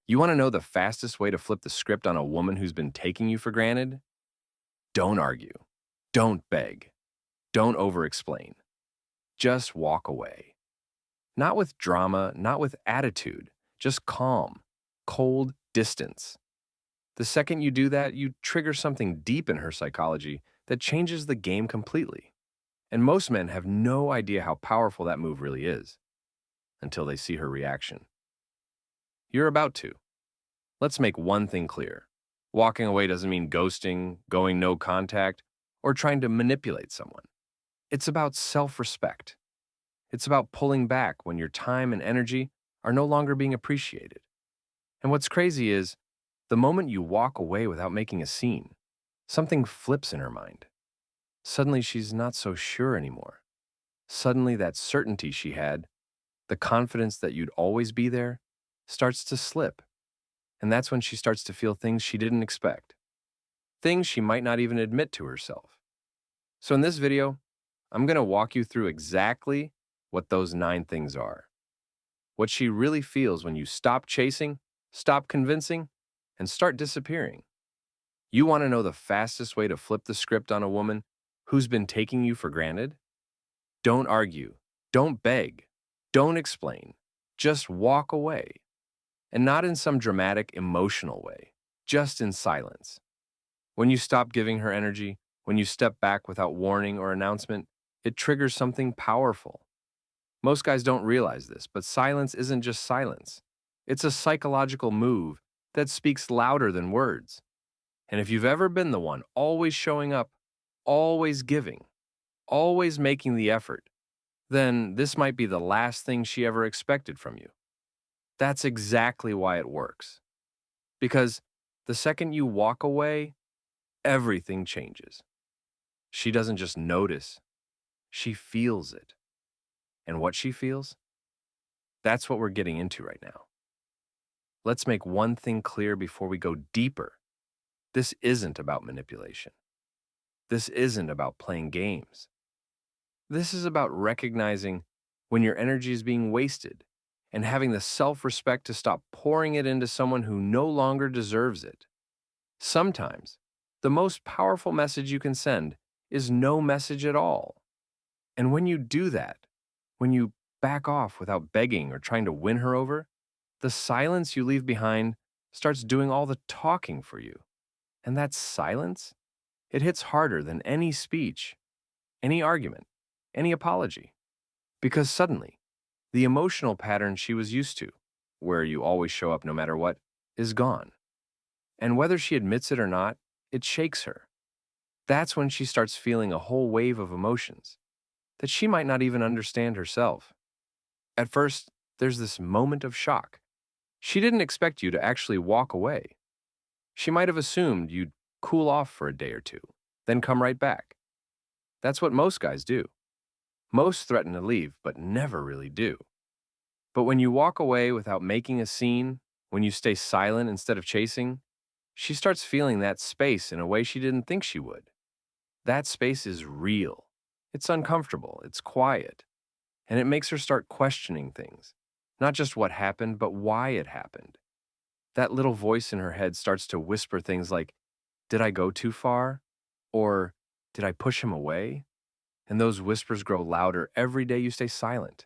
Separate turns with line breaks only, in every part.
You want to know the fastest way to flip the script on a woman who's been taking you for granted? Don't argue. Don't beg. Don't over-explain. Just walk away. Not with drama, not with attitude, just calm, cold distance. The second you do that, you trigger something deep in her psychology that changes the game completely. And most men have no idea how powerful that move really is until they see her reaction. You're about to. Let's make one thing clear. Walking away doesn't mean ghosting, going no contact, or trying to manipulate someone. It's about self-respect. It's about pulling back when your time and energy are no longer being appreciated. And what's crazy is, the moment you walk away without making a scene, something flips in her mind. Suddenly she's not so sure anymore. Suddenly that certainty she had, the confidence that you'd always be there, starts to slip. And that's when she starts to feel things she didn't expect. Things she might not even admit to herself. So in this video, I'm going to walk you through exactly what those 9 things are. What she really feels when you stop chasing, stop convincing, and start disappearing. You want to know the fastest way to flip the script on a woman who's been taking you for granted? Don't argue. Don't beg. Don't explain. Just walk away. And not in some dramatic, emotional way, just in silence. When you stop giving her energy, when you step back without warning or announcement, it triggers something powerful. Most guys don't realize this, but silence isn't just silence. It's a psychological move that speaks louder than words. And if you've ever been the one always showing up, always giving, always making the effort, then this might be the last thing she ever expected from you. That's exactly why it works. Because the second you walk away, everything changes. She doesn't just notice, she feels it. And what she feels? That's what we're getting into right now. Let's make one thing clear before we go deeper. This isn't about manipulation. This isn't about playing games. This is about recognizing when your energy is being wasted and having the self-respect to stop pouring it into someone who no longer deserves it. Sometimes, the most powerful message you can send is no message at all. And when you do that, when you back off without begging or trying to win her over, the silence you leave behind starts doing all the talking for you. And that silence, it hits harder than any speech, any argument, any apology. Because suddenly, the emotional pattern she was used to, where you always show up no matter what, is gone. And whether she admits it or not, it shakes her. That's when she starts feeling a whole wave of emotions that she might not even understand herself. At first, there's this moment of shock. She didn't expect you to actually walk away. She might have assumed you'd cool off for a day or two, then come right back. That's what most guys do. Most threaten to leave, but never really do. But when you walk away without making a scene, when you stay silent instead of chasing, she starts feeling that space in a way she didn't think she would. That space is real. It's uncomfortable, it's quiet, and it makes her start questioning things. Not just what happened, but why it happened. That little voice in her head starts to whisper things like, did I go too far? Or did I push him away? And those whispers grow louder every day you stay silent.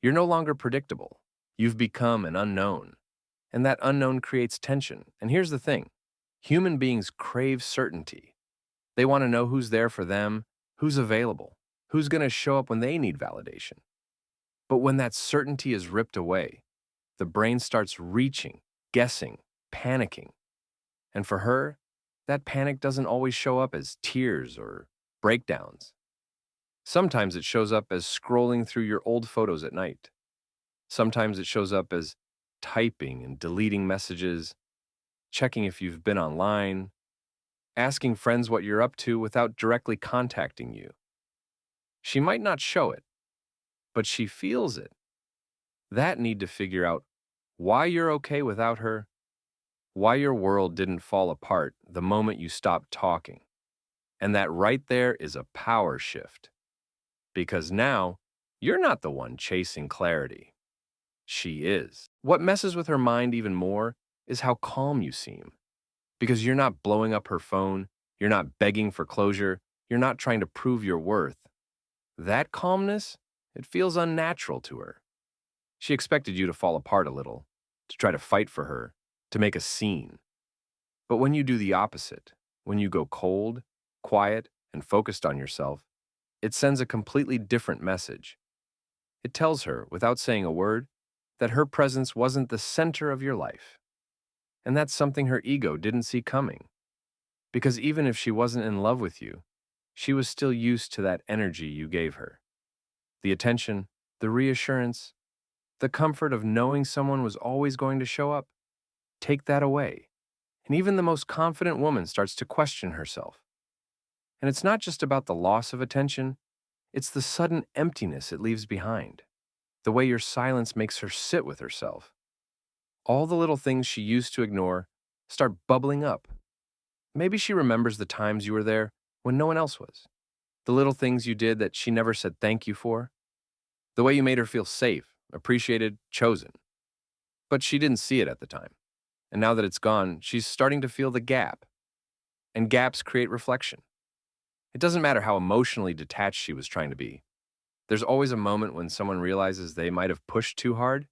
You're no longer predictable. You've become an unknown. And that unknown creates tension. And here's the thing. Human beings crave certainty. They want to know who's there for them, who's available, who's going to show up when they need validation. But when that certainty is ripped away, the brain starts reaching, guessing, panicking. And for her, that panic doesn't always show up as tears or breakdowns. Sometimes it shows up as scrolling through your old photos at night. Sometimes it shows up as typing and deleting messages, checking if you've been online, asking friends what you're up to without directly contacting you. She might not show it, but she feels it. That need to figure out why you're okay without her, why your world didn't fall apart the moment you stopped talking. And that right there is a power shift. Because now, you're not the one chasing clarity. She is. What messes with her mind even more is how calm you seem. Because you're not blowing up her phone, you're not begging for closure, you're not trying to prove your worth. That calmness, it feels unnatural to her. She expected you to fall apart a little, to try to fight for her, to make a scene. But when you do the opposite, when you go cold, quiet, and focused on yourself, it sends a completely different message. It tells her, without saying a word, that her presence wasn't the center of your life. And that's something her ego didn't see coming. Because even if she wasn't in love with you, she was still used to that energy you gave her. The attention, the reassurance, the comfort of knowing someone was always going to show up. Take that away. And even the most confident woman starts to question herself. And it's not just about the loss of attention, it's the sudden emptiness it leaves behind. The way your silence makes her sit with herself. All the little things she used to ignore start bubbling up. Maybe she remembers the times you were there when no one else was. The little things you did that she never said thank you for. The way you made her feel safe, appreciated, chosen. But she didn't see it at the time. And now that it's gone, she's starting to feel the gap. And gaps create reflection. It doesn't matter how emotionally detached she was trying to be. There's always a moment when someone realizes they might have pushed too hard,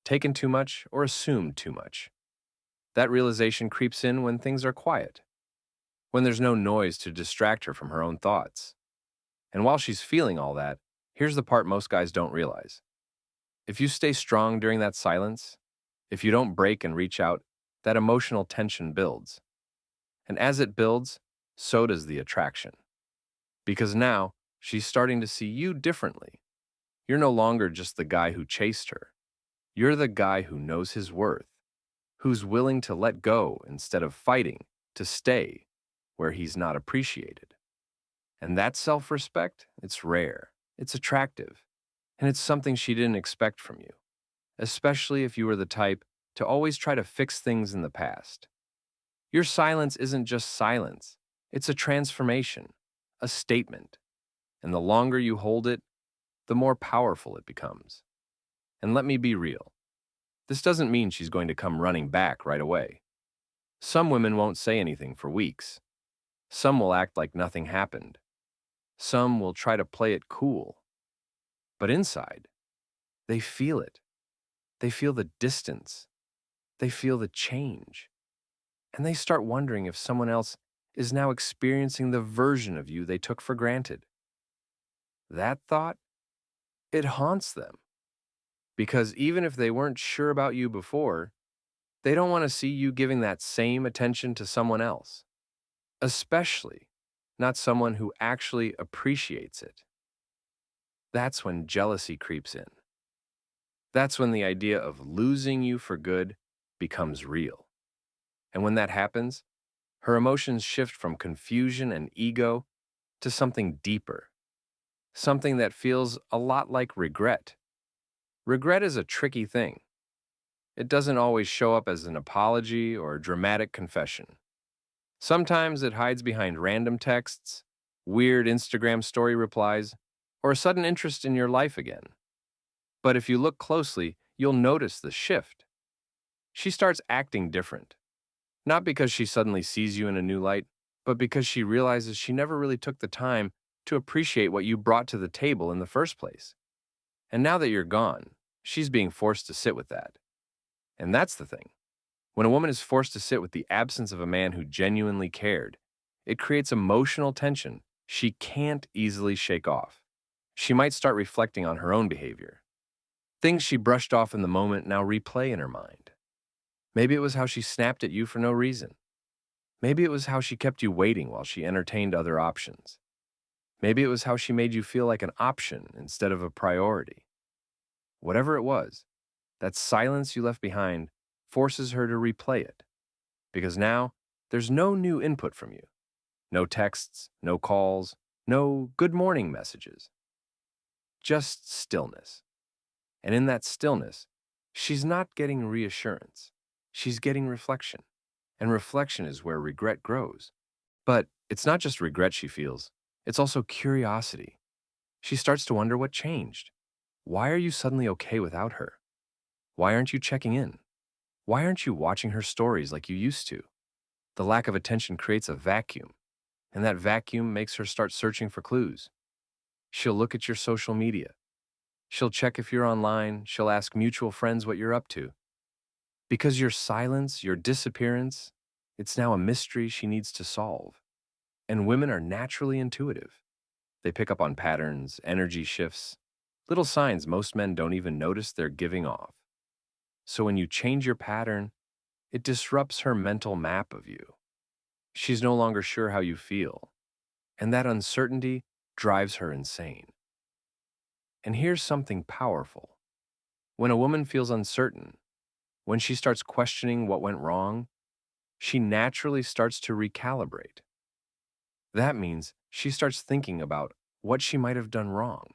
taken too much, or assumed too much. That realization creeps in when things are quiet, when there's no noise to distract her from her own thoughts. And while she's feeling all that, here's the part most guys don't realize. If you stay strong during that silence, if you don't break and reach out, that emotional tension builds. And as it builds, so does the attraction. Because now, she's starting to see you differently. You're no longer just the guy who chased her. You're the guy who knows his worth, who's willing to let go instead of fighting to stay where he's not appreciated. And that self-respect, it's rare, it's attractive, and it's something she didn't expect from you, especially if you were the type to always try to fix things in the past. Your silence isn't just silence, it's a transformation, a statement. And the longer you hold it, the more powerful it becomes. And let me be real. This doesn't mean she's going to come running back right away. Some women won't say anything for weeks. Some will act like nothing happened. Some will try to play it cool. But inside, they feel it. They feel the distance. They feel the change. And they start wondering if someone else is now experiencing the version of you they took for granted. That thought, it haunts them. Because even if they weren't sure about you before, they don't want to see you giving that same attention to someone else. Especially not someone who actually appreciates it. That's when jealousy creeps in. That's when the idea of losing you for good becomes real. And when that happens, her emotions shift from confusion and ego to something deeper. Something that feels a lot like regret. Regret is a tricky thing. It doesn't always show up as an apology or a dramatic confession. Sometimes it hides behind random texts, weird Instagram story replies, or a sudden interest in your life again. But if you look closely, you'll notice the shift. She starts acting different. Not because she suddenly sees you in a new light, but because she realizes she never really took the time to appreciate what you brought to the table in the first place. And now that you're gone, she's being forced to sit with that. And that's the thing. When a woman is forced to sit with the absence of a man who genuinely cared, it creates emotional tension she can't easily shake off. She might start reflecting on her own behavior. Things she brushed off in the moment now replay in her mind. Maybe it was how she snapped at you for no reason. Maybe it was how she kept you waiting while she entertained other options. Maybe it was how she made you feel like an option instead of a priority. Whatever it was, that silence you left behind forces her to replay it. Because now, there's no new input from you. No texts, no calls, no good morning messages. Just stillness. And in that stillness, she's not getting reassurance. She's getting reflection. And reflection is where regret grows. But it's not just regret she feels, it's also curiosity. She starts to wonder what changed. Why are you suddenly okay without her? Why aren't you checking in? Why aren't you watching her stories like you used to? The lack of attention creates a vacuum, and that vacuum makes her start searching for clues. She'll look at your social media. She'll check if you're online. She'll ask mutual friends what you're up to. Because your silence, your disappearance, it's now a mystery she needs to solve. And women are naturally intuitive. They pick up on patterns, energy shifts, little signs most men don't even notice they're giving off. So when you change your pattern, it disrupts her mental map of you. She's no longer sure how you feel, and that uncertainty drives her insane. And here's something powerful. When a woman feels uncertain, when she starts questioning what went wrong, she naturally starts to recalibrate. That means she starts thinking about what she might have done wrong,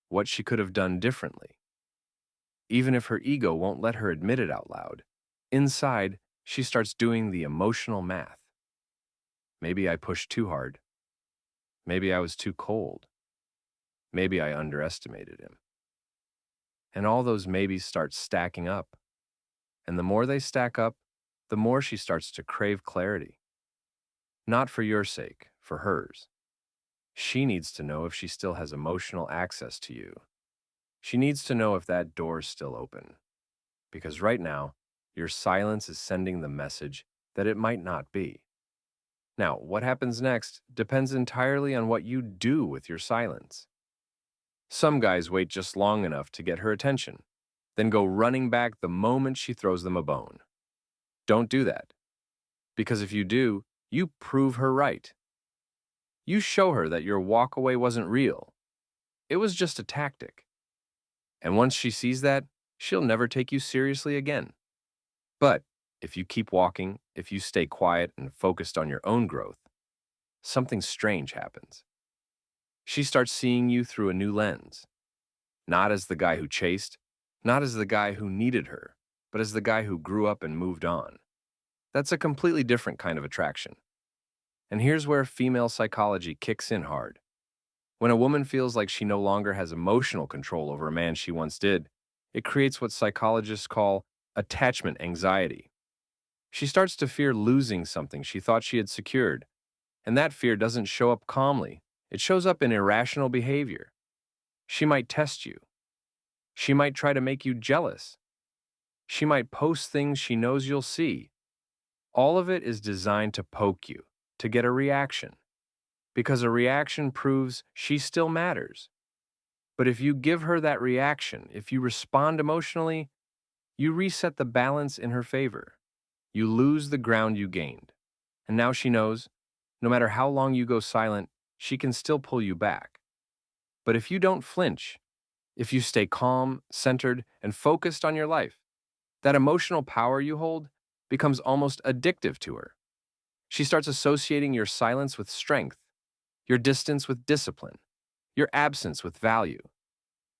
what she could have done differently. Even if her ego won't let her admit it out loud, inside, she starts doing the emotional math. Maybe I pushed too hard. Maybe I was too cold. Maybe I underestimated him. And all those maybes start stacking up. And the more they stack up, the more she starts to crave clarity. Not for your sake, for hers. She needs to know if she still has emotional access to you. She needs to know if that door's still open. Because right now, your silence is sending the message that it might not be. Now, what happens next depends entirely on what you do with your silence. Some guys wait just long enough to get her attention, then go running back the moment she throws them a bone. Don't do that. Because if you do, you prove her right. You show her that your walk away wasn't real. It was just a tactic. And once she sees that, she'll never take you seriously again. But if you keep walking, if you stay quiet and focused on your own growth, something strange happens. She starts seeing you through a new lens, not as the guy who chased, not as the guy who needed her, but as the guy who grew up and moved on. That's a completely different kind of attraction. And here's where female psychology kicks in hard. When a woman feels like she no longer has emotional control over a man she once did, it creates what psychologists call attachment anxiety. She starts to fear losing something she thought she had secured, and that fear doesn't show up calmly. It shows up in irrational behavior. She might test you. She might try to make you jealous. She might post things she knows you'll see. All of it is designed to poke you, to get a reaction, because a reaction proves she still matters. But if you give her that reaction, if you respond emotionally, you reset the balance in her favor. You lose the ground you gained. And now she knows, no matter how long you go silent, she can still pull you back. But if you don't flinch, if you stay calm, centered, and focused on your life, that emotional power you hold becomes almost addictive to her. She starts associating your silence with strength, your distance with discipline, your absence with value.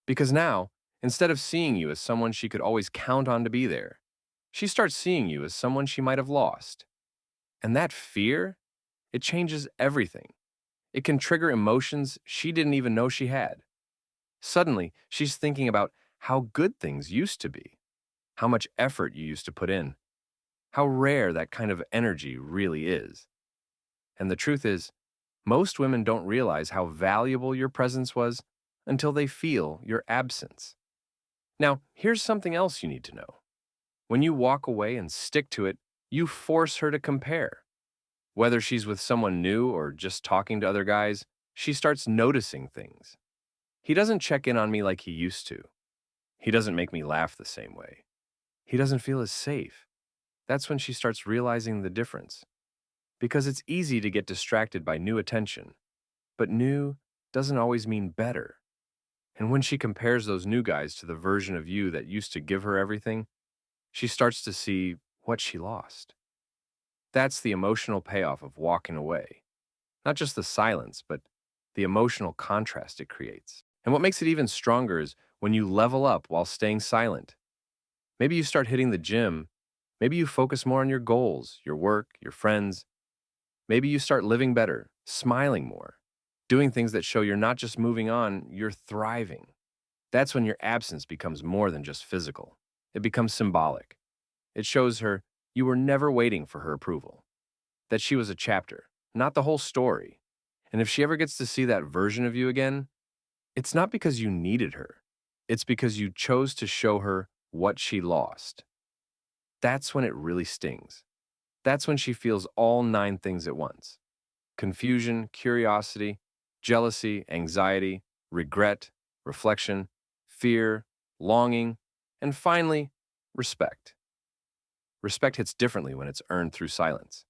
Because now, instead of seeing you as someone she could always count on to be there, she starts seeing you as someone she might have lost. And that fear, it changes everything. It can trigger emotions she didn't even know she had. Suddenly, she's thinking about how good things used to be, how much effort you used to put in, how rare that kind of energy really is. And the truth is, most women don't realize how valuable your presence was until they feel your absence. Now, here's something else you need to know. When you walk away and stick to it, you force her to compare. Whether she's with someone new or just talking to other guys, she starts noticing things. He doesn't check in on me like he used to. He doesn't make me laugh the same way. He doesn't feel as safe. That's when she starts realizing the difference. Because it's easy to get distracted by new attention, but new doesn't always mean better. And when she compares those new guys to the version of you that used to give her everything, she starts to see what she lost. That's the emotional payoff of walking away. Not just the silence, but the emotional contrast it creates. And what makes it even stronger is when you level up while staying silent. Maybe you start hitting the gym. Maybe you focus more on your goals, your work, your friends. Maybe you start living better, smiling more, doing things that show you're not just moving on, you're thriving. That's when your absence becomes more than just physical. It becomes symbolic. It shows her you were never waiting for her approval, that she was a chapter, not the whole story. And if she ever gets to see that version of you again, it's not because you needed her. It's because you chose to show her what she lost. That's when it really stings. That's when she feels all 9 things at once: confusion, curiosity, jealousy, anxiety, regret, reflection, fear, longing, and finally, respect. Respect hits differently when it's earned through silence.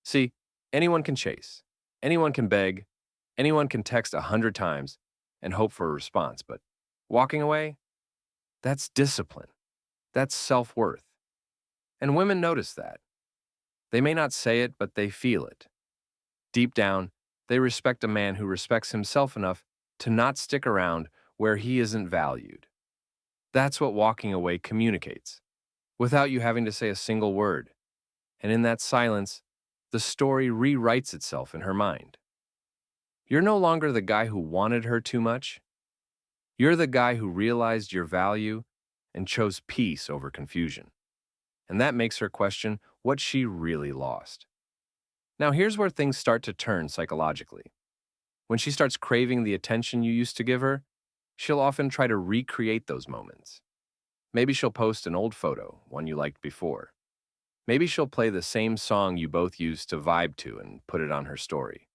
See, anyone can chase, anyone can beg, anyone can text 100 times and hope for a response, but walking away, that's discipline. That's self-worth. And women notice that. They may not say it, but they feel it. Deep down, they respect a man who respects himself enough to not stick around where he isn't valued. That's what walking away communicates, without you having to say a single word. And in that silence, the story rewrites itself in her mind. You're no longer the guy who wanted her too much. You're the guy who realized your value and chose peace over confusion. And that makes her question what she really lost. Now, here's where things start to turn psychologically. When she starts craving the attention you used to give her, she'll often try to recreate those moments. Maybe she'll post an old photo, one you liked before. Maybe she'll play the same song you both used to vibe to and put it on her story.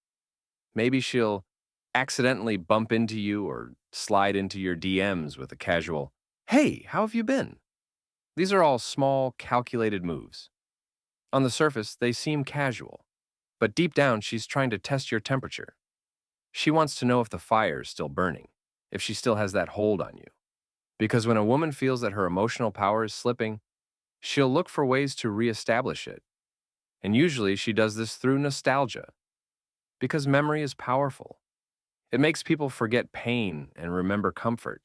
Maybe she'll accidentally bump into you or slide into your DMs with a casual, "Hey, how have you been?" These are all small, calculated moves. On the surface, they seem casual, but deep down, she's trying to test your temperature. She wants to know if the fire is still burning, if she still has that hold on you. Because when a woman feels that her emotional power is slipping, she'll look for ways to reestablish it. And usually she does this through nostalgia, because memory is powerful. It makes people forget pain and remember comfort.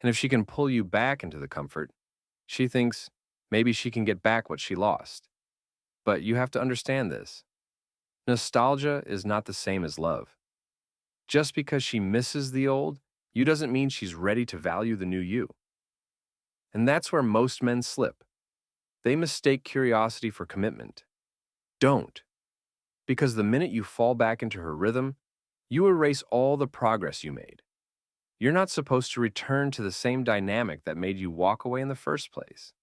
And if she can pull you back into the comfort, she thinks maybe she can get back what she lost. But you have to understand this. Nostalgia is not the same as love. Just because she misses the old, you doesn't mean she's ready to value the new you. And that's where most men slip. They mistake curiosity for commitment. Don't. Because the minute you fall back into her rhythm, you erase all the progress you made. You're not supposed to return to the same dynamic that made you walk away in the first place.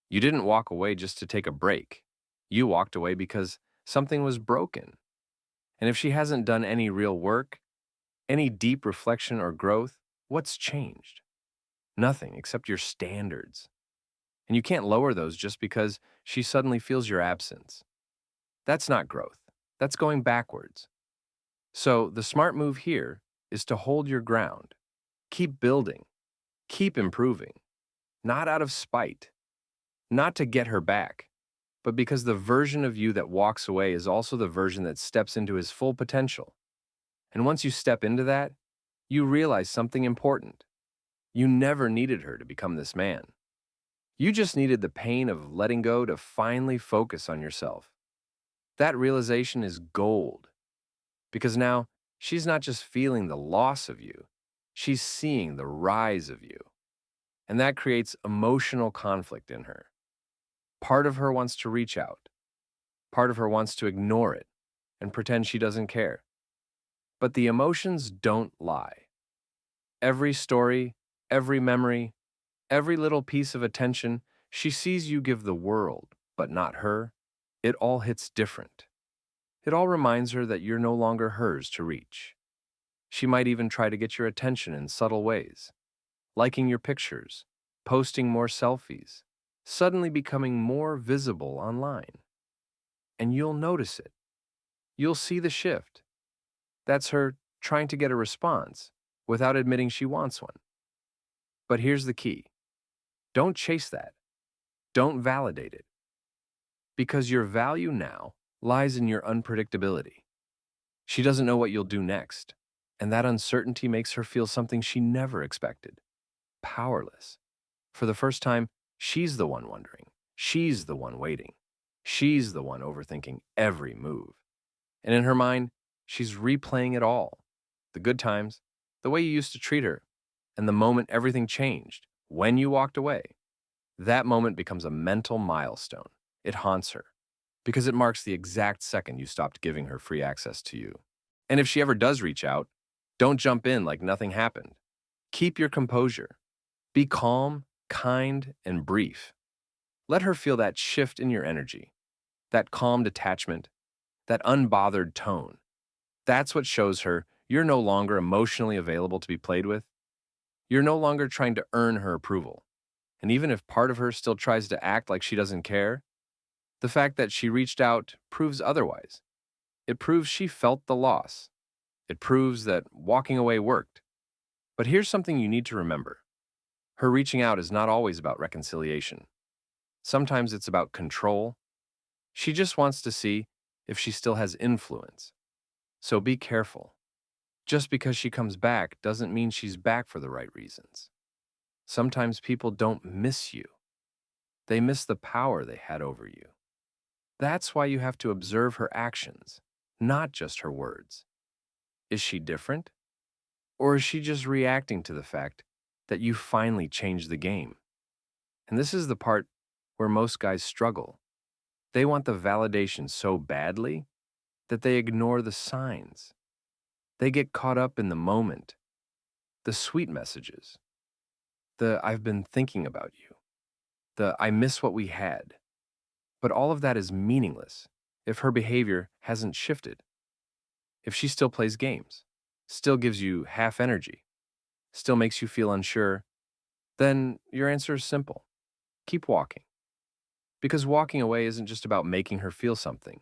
You didn't walk away just to take a break. You walked away because something was broken. And if she hasn't done any real work, any deep reflection or growth, what's changed? Nothing except your standards. And you can't lower those just because she suddenly feels your absence. That's not growth. That's going backwards. So the smart move here is to hold your ground. Keep building. Keep improving. Not out of spite. Not to get her back, but because the version of you that walks away is also the version that steps into his full potential. And once you step into that, you realize something important. You never needed her to become this man. You just needed the pain of letting go to finally focus on yourself. That realization is gold. Because now, she's not just feeling the loss of you, she's seeing the rise of you. And that creates emotional conflict in her. Part of her wants to reach out. Part of her wants to ignore it and pretend she doesn't care. But the emotions don't lie. Every story, every memory, every little piece of attention she sees you give the world, but not her, it all hits different. It all reminds her that you're no longer hers to reach. She might even try to get your attention in subtle ways, liking your pictures, posting more selfies, suddenly becoming more visible online. And you'll notice it. You'll see the shift. That's her trying to get a response without admitting she wants one. But here's the key. Don't chase that. Don't validate it. Because your value now lies in your unpredictability. She doesn't know what you'll do next, and that uncertainty makes her feel something she never expected: powerless. For the first time, she's the one wondering. She's the one waiting. She's the one overthinking every move. And in her mind, she's replaying it all. The good times, the way you used to treat her, and the moment everything changed, when you walked away. That moment becomes a mental milestone. It haunts her because it marks the exact second you stopped giving her free access to you. And if she ever does reach out, don't jump in like nothing happened. Keep your composure. Be calm, kind, and brief. Let her feel that shift in your energy, that calm detachment, that unbothered tone. That's what shows her you're no longer emotionally available to be played with. You're no longer trying to earn her approval. And even if part of her still tries to act like she doesn't care, the fact that she reached out proves otherwise. It proves she felt the loss. It proves that walking away worked. But here's something you need to remember. Her reaching out is not always about reconciliation. Sometimes it's about control. She just wants to see if she still has influence. So be careful. Just because she comes back doesn't mean she's back for the right reasons. Sometimes people don't miss you. They miss the power they had over you. That's why you have to observe her actions, not just her words. Is she different? Or is she just reacting to the fact that you finally changed the game? And this is the part where most guys struggle. They want the validation so badly that they ignore the signs. They get caught up in the moment, the sweet messages, the I've been thinking about you, the I miss what we had. But all of that is meaningless if her behavior hasn't shifted. If she still plays games, still gives you half energy, still makes you feel unsure, then your answer is simple. Keep walking. Because walking away isn't just about making her feel something.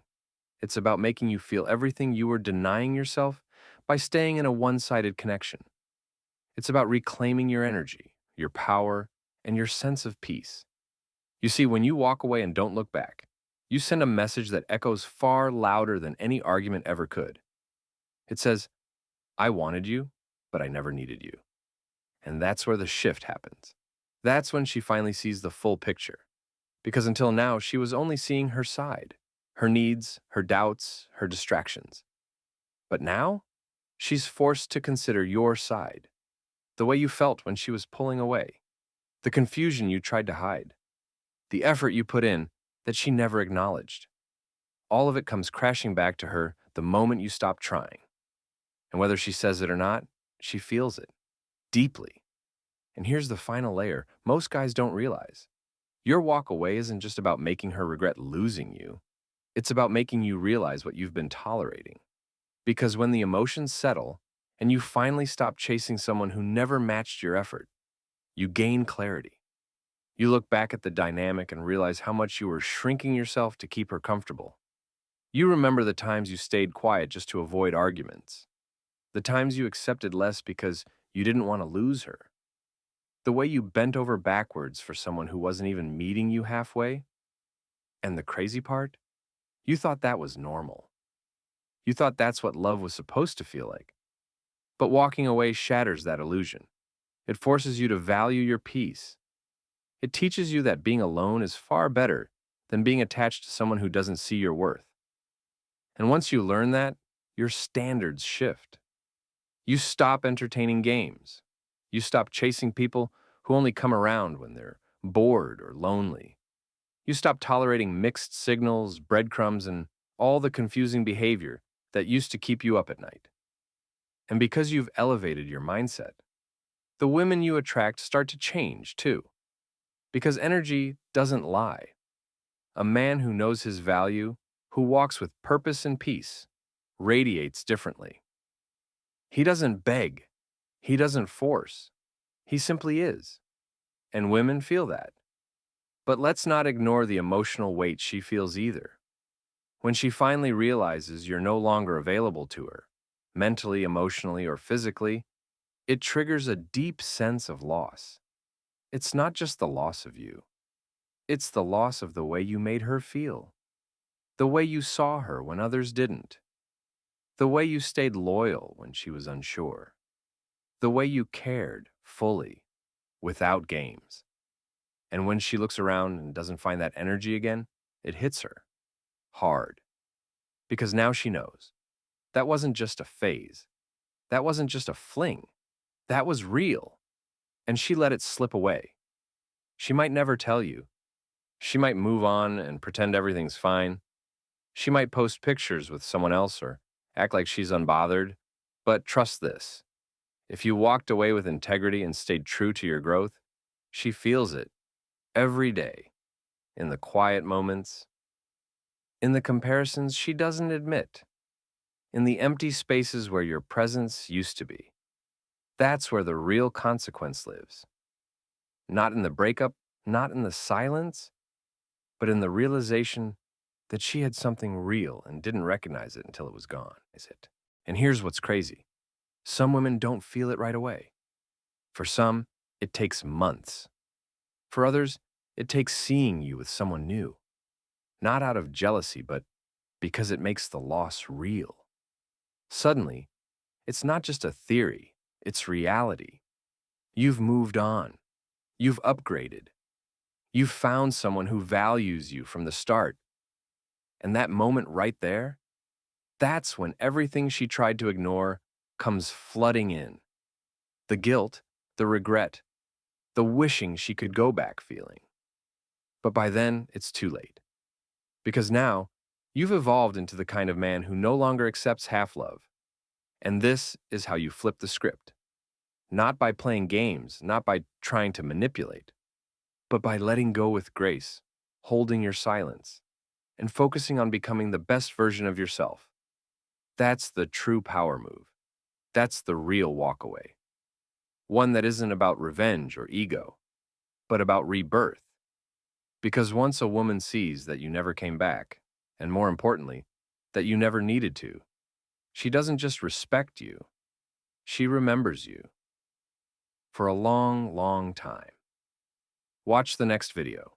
It's about making you feel everything you were denying yourself by staying in a one-sided connection. It's about reclaiming your energy, your power, and your sense of peace. You see, when you walk away and don't look back, you send a message that echoes far louder than any argument ever could. It says, I wanted you, but I never needed you. And that's where the shift happens. That's when she finally sees the full picture. Because until now, she was only seeing her side, her needs, her doubts, her distractions. But now, she's forced to consider your side, the way you felt when she was pulling away, the confusion you tried to hide, the effort you put in that she never acknowledged. All of it comes crashing back to her the moment you stop trying. And whether she says it or not, she feels it deeply. And here's the final layer most guys don't realize. Your walk away isn't just about making her regret losing you. It's about making you realize what you've been tolerating. Because when the emotions settle and you finally stop chasing someone who never matched your effort, you gain clarity. You look back at the dynamic and realize how much you were shrinking yourself to keep her comfortable. You remember the times you stayed quiet just to avoid arguments, the times you accepted less because you didn't want to lose her, the way you bent over backwards for someone who wasn't even meeting you halfway. And the crazy part? You thought that was normal. You thought that's what love was supposed to feel like. But walking away shatters that illusion. It forces you to value your peace. It teaches you that being alone is far better than being attached to someone who doesn't see your worth. And once you learn that, your standards shift. You stop entertaining games. You stop chasing people who only come around when they're bored or lonely. You stop tolerating mixed signals, breadcrumbs, and all the confusing behavior that used to keep you up at night. And because you've elevated your mindset, the women you attract start to change too. Because energy doesn't lie. A man who knows his value, who walks with purpose and peace, radiates differently. He doesn't beg. He doesn't force. He simply is. And women feel that. But let's not ignore the emotional weight she feels either. When she finally realizes you're no longer available to her, mentally, emotionally, or physically, it triggers a deep sense of loss. It's not just the loss of you. It's the loss of the way you made her feel, the way you saw her when others didn't, the way you stayed loyal when she was unsure, the way you cared fully, without games. And when she looks around and doesn't find that energy again, it hits her hard. Because now she knows. That wasn't just a phase. That wasn't just a fling. That was real. And she let it slip away. She might never tell you. She might move on and pretend everything's fine. She might post pictures with someone else or act like she's unbothered. But trust this, if you walked away with integrity and stayed true to your growth, she feels it every day, in the quiet moments, in the comparisons she doesn't admit, in the empty spaces where your presence used to be. That's where the real consequence lives. Not in the breakup, not in the silence, but in the realization that she had something real and didn't recognize it until it was gone, is it? And here's what's crazy. Some women don't feel it right away. For some, it takes months. For others, it takes seeing you with someone new. Not out of jealousy, but because it makes the loss real. Suddenly, it's not just a theory, it's reality. You've moved on. You've upgraded. You've found someone who values you from the start. And that moment right there, that's when everything she tried to ignore comes flooding in. The guilt, the regret, the wishing she could go back feeling. But by then, it's too late. Because now, you've evolved into the kind of man who no longer accepts half-love. And this is how you flip the script. Not by playing games, not by trying to manipulate, but by letting go with grace, holding your silence, and focusing on becoming the best version of yourself. That's the true power move. That's the real walkaway. One that isn't about revenge or ego, but about rebirth. Because once a woman sees that you never came back, and more importantly, that you never needed to, she doesn't just respect you, she remembers you for a long, long time. Watch the next video.